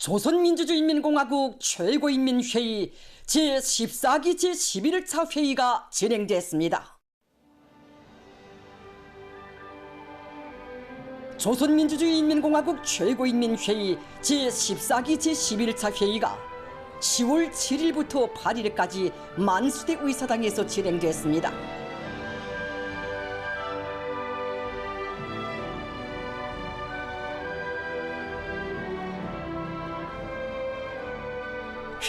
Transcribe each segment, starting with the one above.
조선민주주의인민공화국 최고인민회의 제14기 제11차 회의가 진행됐습니다. 조선민주주의인민공화국 최고인민회의 제14기 제11차 회의가 10월 7일부터 8일까지 만수대 의사당에서 진행됐습니다.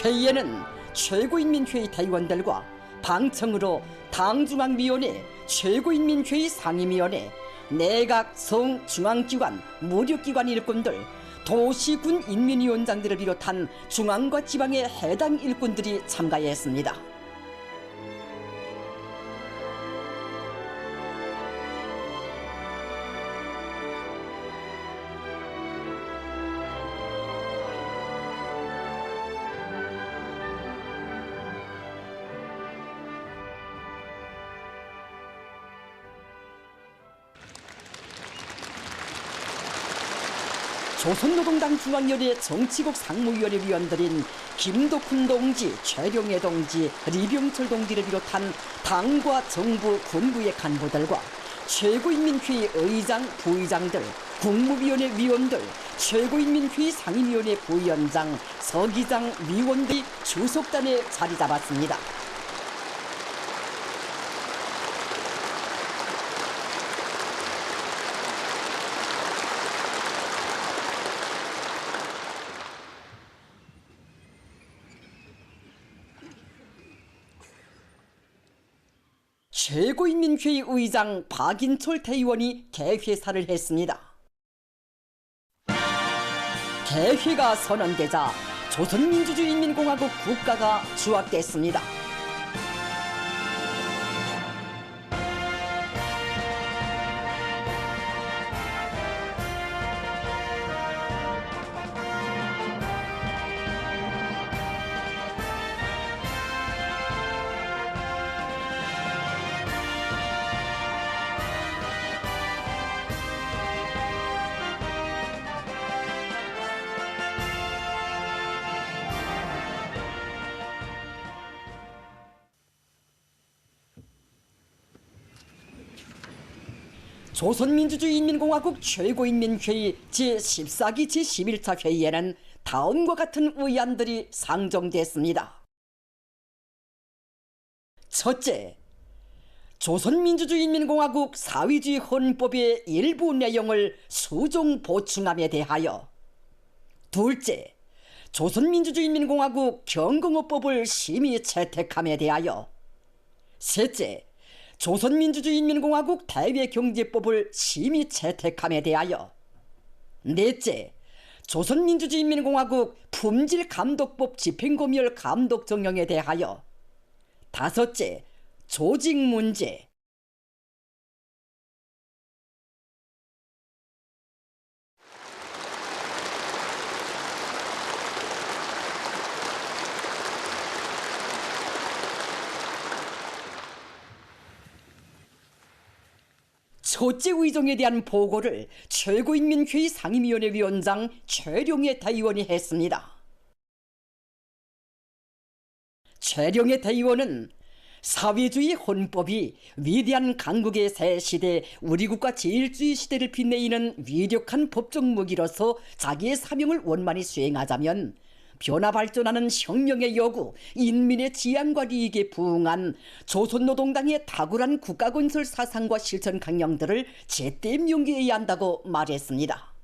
회의에는 최고인민회의 대의원들과 방청으로 당중앙위원회, 최고인민회의 상임위원회, 내각, 성, 중앙기관, 무력기관 일꾼들, 도시군 인민위원장들을 비롯한 중앙과 지방의 해당 일꾼들이 참가했습니다. 조선노동당 중앙위원회 정치국 상무위원회 위원들인 김덕훈 동지, 최룡해 동지, 리병철 동지를 비롯한 당과 정부, 군부의 간부들과 최고인민회의 의장, 부의장들, 국무위원회 위원들, 최고인민회의 상임위원회 부위원장, 서기장, 위원들이 주석단에 자리 잡았습니다. 최고인민회의 의장 박인철 대의원이 개회사를 했습니다. 개회가 선언되자 조선민주주의인민공화국 국가가 수락됐습니다. 조선민주주의인민공화국 최고인민회의 제14기 제11차 회의에는 다음과 같은 의안들이 상정됐습니다. 첫째, 조선민주주의인민공화국 사회주의 헌법의 일부 내용을 수정 보충함에 대하여. 둘째, 조선민주주의인민공화국 경공업법을 심의 채택함에 대하여. 셋째, 조선민주주의인민공화국 대외경제법을 심의 채택함에 대하여. 넷째, 조선민주주의인민공화국 품질감독법 집행검열 감독정령에 대하여. 다섯째, 조직 문제. 첫째 의정에 대한 보고를 최고인민회의 상임위원회 위원장 최룡해 대의원이 했습니다. 최룡해 대의원은 사회주의 헌법이 위대한 강국의 새 시대, 우리 국가 제일주의 시대를 빛내이는 위력한 법적 무기로서 자기의 사명을 원만히 수행하자면 변화 발전하는 혁명의 요구, 인민의 지향과利益에 부응한 조선노동당의 탁월한 국가건설 사상과 실천 강령들을 제때 명기해야 한다고 말했습니다.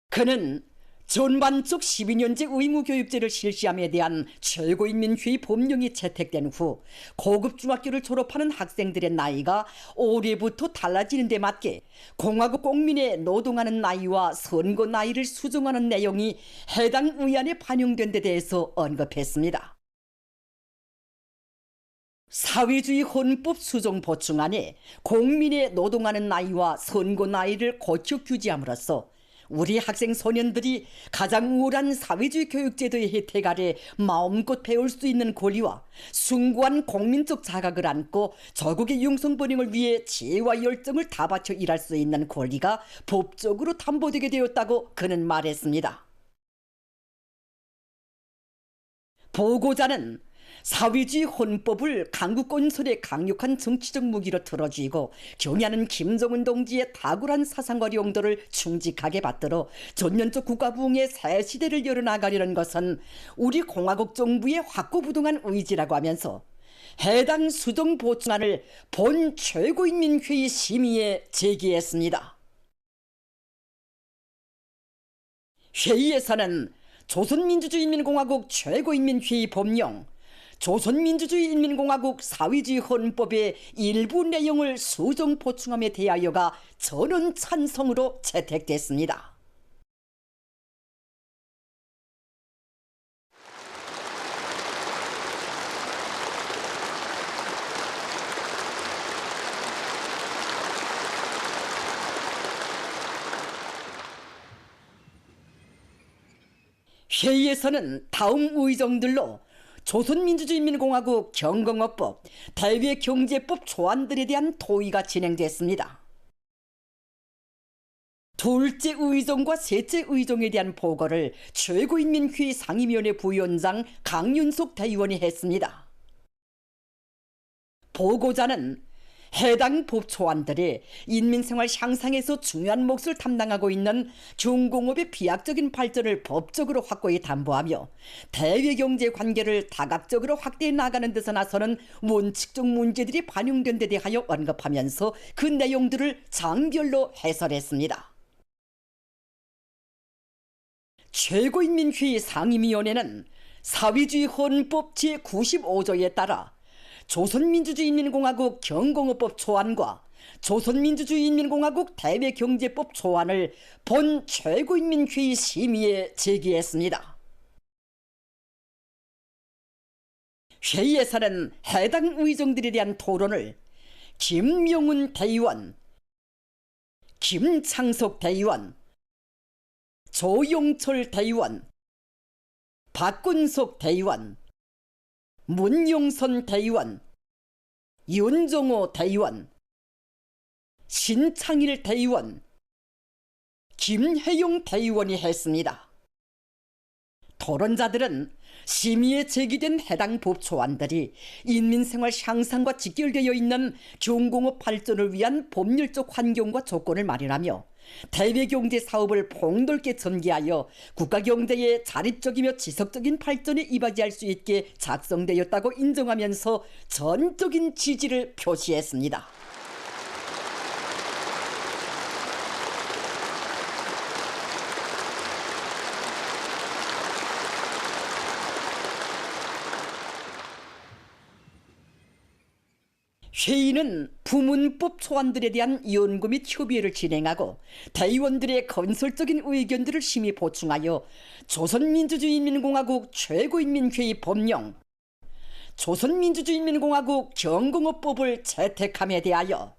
그는 전반적 12년제 의무교육제를 실시함에 대한 최고인민회의 법령이 채택된 후 고급 중학교를 졸업하는 학생들의 나이가 올해부터 달라지는 데 맞게 공화국 공민의 노동하는 나이와 선거 나이를 수정하는 내용이 해당 의안에 반영된 데 대해서 언급했습니다. 사회주의 헌법 수정 보충안에 공민의 노동하는 나이와 선거 나이를 고쳐 규제함으로써 우리 학생 소년들이 가장 우월한 사회주의 교육제도의 혜택 아래 마음껏 배울 수 있는 권리와 숭고한 국민적 자각을 안고 조국의 융성번영을 위해 지혜와 열정을 다 바쳐 일할 수 있는 권리가 법적으로 담보되게 되었다고 그는 말했습니다. 보고자는 사회주의 헌법을 강국 건설에 강력한 정치적 무기로 틀어쥐고 경야는 김정은 동지의 탁월한 사상과 용도를 충직하게 받들어 전면적 국가부흥의 새 시대를 열어나가려는 것은 우리 공화국 정부의 확고부동한 의지라고 하면서 해당 수정 보충안을 본 최고인민회의 심의에 제기했습니다. 회의에서는 조선민주주의인민공화국 최고인민회의 법령, 조선민주주의인민공화국 사회주의 헌법의 일부 내용을 수정 보충함에 대하여가 전원 찬성으로 채택됐습니다. 회의에서는 다음 의정들로 조선민주주의인민공화국 경공업법, 대외경제법 초안들에 대한 토의가 진행됐습니다. 둘째 의정과 셋째 의정에 대한 보고를 최고인민회의 상임위원회 부위원장 강윤석 대의원이 했습니다. 보고자는 해당 법 초안들이 인민생활 향상에서 중요한 몫을 담당하고 있는 중공업의 비약적인 발전을 법적으로 확고히 담보하며 대외경제 관계를 다각적으로 확대해 나가는 데서 나서는 원칙적 문제들이 반영된 데 대하여 언급하면서 그 내용들을 장별로 해설했습니다. 최고인민회의 상임위원회는 사회주의 헌법 제95조에 따라 조선민주주의인민공화국 경공업법 초안과 조선민주주의인민공화국 대외경제법 초안을 본 최고인민회의 심의에 제기했습니다. 회의에서는 해당 의정들에 대한 토론을 김명훈 대의원, 김창석 대의원, 조용철 대의원, 박근석 대의원, 문용선 대의원, 윤정호 대의원, 신창일 대의원, 김혜용 대의원이 했습니다. 토론자들은 심의에 제기된 해당 법 초안들이 인민생활 향상과 직결되어 있는 경공업 발전을 위한 법률적 환경과 조건을 마련하며 대외경제 사업을 폭넓게 전개하여 국가경제의 자립적이며 지속적인 발전에 이바지할 수 있게 작성되었다고 인정하면서 전적인 지지를 표시했습니다. 회의는 부문법 초안들에 대한 연구 및 협의를 진행하고 대의원들의 건설적인 의견들을 심의 보충하여 조선민주주의인민공화국 최고인민회의 법령, 조선민주주의인민공화국 경공업법을 채택함에 대하여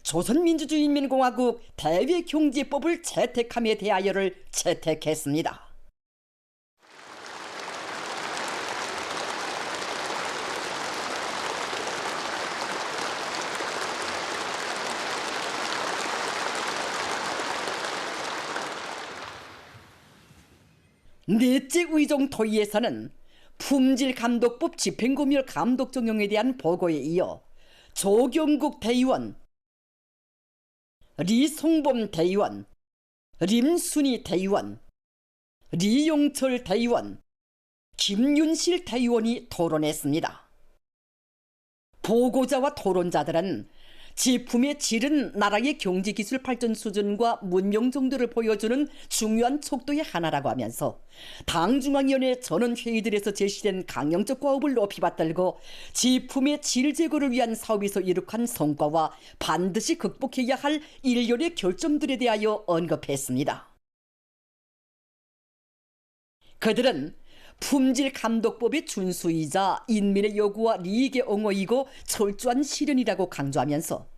조선민주주의인민공화국 대외경제법을 채택함에 대하여를 채택했습니다. 넷째 의정 토의에서는 품질감독법 집행검열 감독 적용에 대한 보고에 이어 조경국 대의원, 리송범 대의원, 림순희 대의원, 리용철 대의원, 김윤실 대의원이 토론했습니다. 보고자와 토론자들은 제품의 질은 나라의 경제기술 발전 수준과 문명 정도를 보여주는 중요한 척도의 하나라고 하면서 당중앙위원회 전원회의들에서 제시된 강령적 과업을 높이 받들고 제품의 질 제고를 위한 사업에서 이룩한 성과와 반드시 극복해야 할 일련의 결점들에 대하여 언급했습니다. 그들은 품질감독법의 준수이자 인민의 요구와利益의 옹호이고 철저한 실현이라고 강조하면서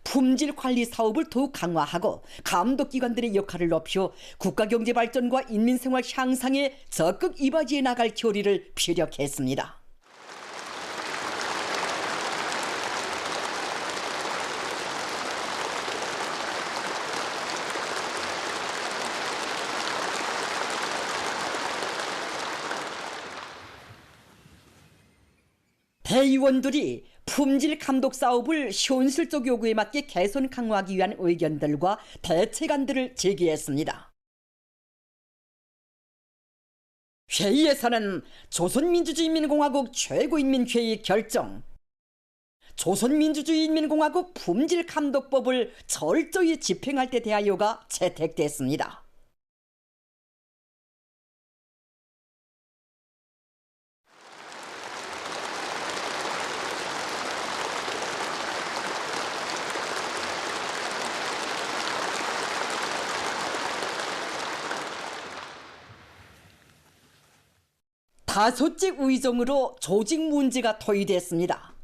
품질관리 사업을 더욱 강화하고 감독기관들의 역할을 높여 국가경제발전과 인민생활 향상에 적극 이바지해 나갈 결의를 피력했습니다. 대의원들이 품질 감독 사업을 현실적 요구에 맞게 개선 강화하기 위한 의견들과 대책안들을 제기했습니다. 회의에서는 조선민주주의인민공화국 최고인민회의 결정, 조선민주주의인민공화국 품질감독법을 철저히 집행할 데 대하여가 채택됐습니다. 다섯째 의정으로 조직 문제가 토의됐습니다.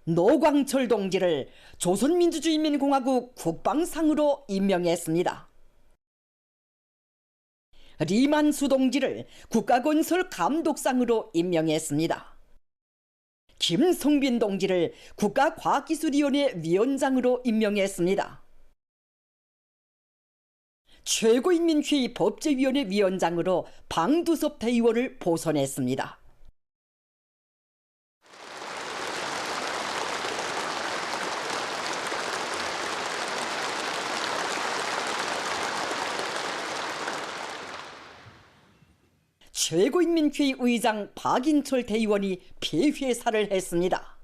노광철 동지를 조선민주주의인민공화국 국방상으로 임명했습니다. 리만수 동지를 국가건설 감독상으로 임명했습니다. 김성빈 동지를 국가과학기술위원회 위원장으로 임명했습니다. 최고인민회의 법제위원회 위원장으로 방두섭 대의원을 보선했습니다. 최고인민회의 의장 박인철 대의원이 폐회사를 했습니다.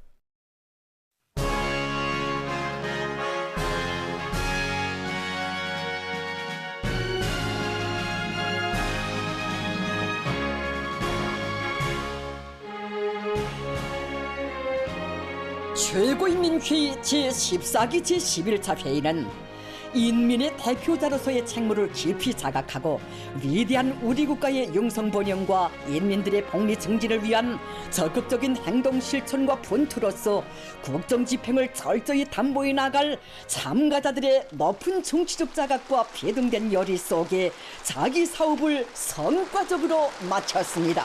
최고인민회의 제14기 제11차 회의는 인민의 대표자로서의 책무를 깊이 자각하고 위대한 우리 국가의 영성번영과 인민들의 복리 증진을 위한 적극적인 행동 실천과 분투로서 국정집행을 철저히 담보해 나갈 참가자들의 높은 정치적 자각과 배등된 열의 속에 자기 사업을 성과적으로 마쳤습니다.